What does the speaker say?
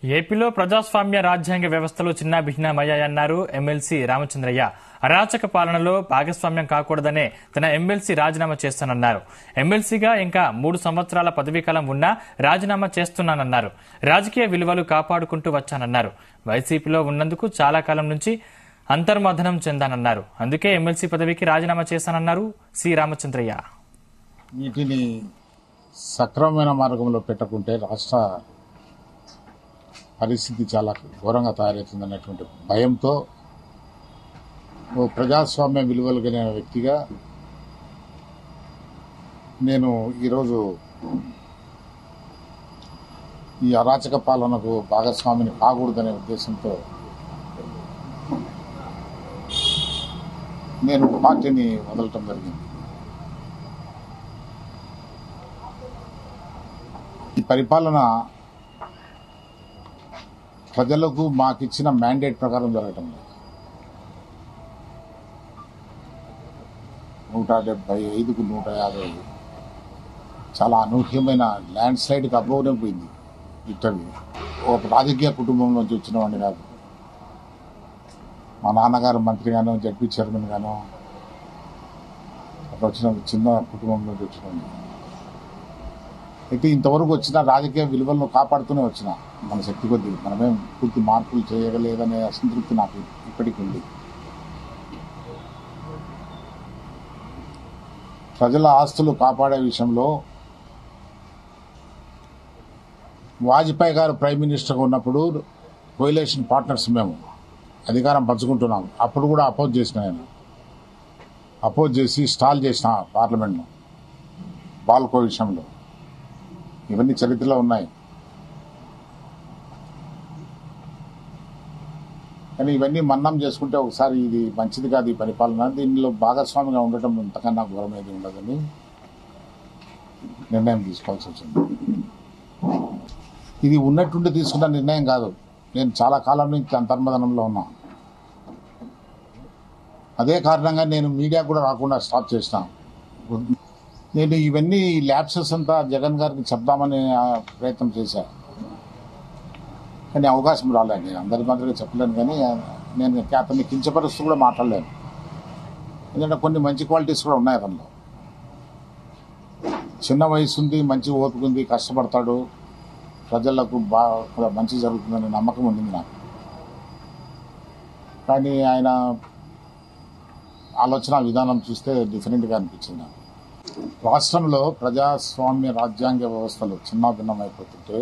ఏపీలో ప్రజాస్వామ్య రాజ్యాంగ వ్యవస్థలో చిన్నాభిన్నమయ్యాయన్నారు ఎమ్మెల్సీ రామచంద్రయ్య. అరాచక పాలనలో భాగస్వామ్యం కాకూడదనే తన ఎమ్మెల్సీ రాజీనామా చేస్తానన్నారు. ఎమ్మెల్సీగా ఇంకా 3 సంవత్సరాల పదవీకాలం ఉన్నా రాజీనామా చేస్తున్నానన్నారు. రాజకీయ విలువలు కాపాడుకుంటూ వచ్చానన్నారు. వైసీపీలో ఉన్నందుకు చాలా కాలం నుంచి అంతర్మథనం చెందానన్నారు. అందుకే ఎమ్మెల్సీ పదవికి రాజీనామా చేశానన్నారు సి రామచంద్రయ్య. వీటిని సక్రమమైన మార్గంలో పెట్టకుంటే రాష్ట్ర పరిస్థితి చాలా ఘోరంగా తయారవుతుందనేటువంటి భయంతో ఓ ప్రజాస్వామ్య విలువలు కలిగిన వ్యక్తిగా నేను ఈరోజు ఈ అరాచక పాలనకు భాగస్వామిని కాకూడదనే ఉద్దేశంతో నేను పార్టీని వదలటం జరిగింది. ఈ పరిపాలన ప్రజలకు మాకిచ్చిన మ్యాండేట్ ప్రకారం జరగటం లేదు. 175కు 150 చాలా అనూహ్యమైన ల్యాండ్ స్లైడ్కి అబ్బోనే పోయింది. విక్టరీ ఒక రాజకీయ కుటుంబం నుంచి వచ్చిన వాడిని కాదు. మా నాన్నగారు మంత్రిగానో జడ్పీ చైర్మన్ గానో అక్కడ వచ్చిన చిన్న కుటుంబం నుంచి వచ్చిన అయితే ఇంతవరకు వచ్చిన రాజకీయ విలువలను కాపాడుతూనే వచ్చిన మన శక్తి కొద్దీ మనమేం పూర్తి మార్పులు చేయగలేదనే అసంతృప్తి నాకు ఇప్పటికీ ఉంది. ప్రజల ఆస్తులు కాపాడే విషయంలో వాజ్పేయి గారు ప్రైమ్ మినిస్టర్గా ఉన్నప్పుడు కోయిలేషన్ పార్ట్నర్స్ మేము అధికారం పంచుకుంటున్నాం. అప్పుడు కూడా అపోజ్ చేసిన నేను అపోజ్ చేసి స్టాల్ చేసిన పార్లమెంట్ను బాల్కో విషయంలో. ఇవన్నీ చరిత్రలో ఉన్నాయి. కానీ ఇవన్నీ మన్నం చేసుకుంటే ఒకసారి ఇది మంచిది కాదు. ఈ పరిపాలన దీనిలో భాగస్వామిగా ఉండటం ఇంతకన్నా ఘోరమేది ఉండదని నిర్ణయం తీసుకోవాల్సి వచ్చింది. ఇది ఉన్నట్టుండి తీసుకున్న నిర్ణయం కాదు. నేను చాలా కాలం నుంచి అంతర్మదనంలో ఉన్నా. అదే కారణంగా నేను మీడియా కూడా రాకుండా స్టాప్ చేసిన. నేను ఇవన్నీ ల్యాప్సెస్ అంతా జగన్ గారికి చెప్దామని ప్రయత్నం చేశా. కానీ అవకాశం రాలేదు. నేను అందరి మాదిరిగా చెప్పలేను. కానీ నేను అతన్ని కించపరుస్తూ కూడా మాట్లాడలేను. ఎందుకంటే కొన్ని మంచి క్వాలిటీస్ కూడా ఉన్నాయి అతనిలో. చిన్న వయసు ఉంది, మంచి ఓపిక ఉంది, కష్టపడతాడు, ప్రజలకు బాగా మంచి జరుగుతుందనే నమ్మకం ఉండింది నాకు. కానీ ఆయన ఆలోచన విధానం చూస్తే డిఫరెంట్గా అనిపించింది నాకు. రాష్ట్రంలో ప్రజాస్వామ్య రాజ్యాంగ వ్యవస్థలు చిన్నాభిన్నమైపోతుంటే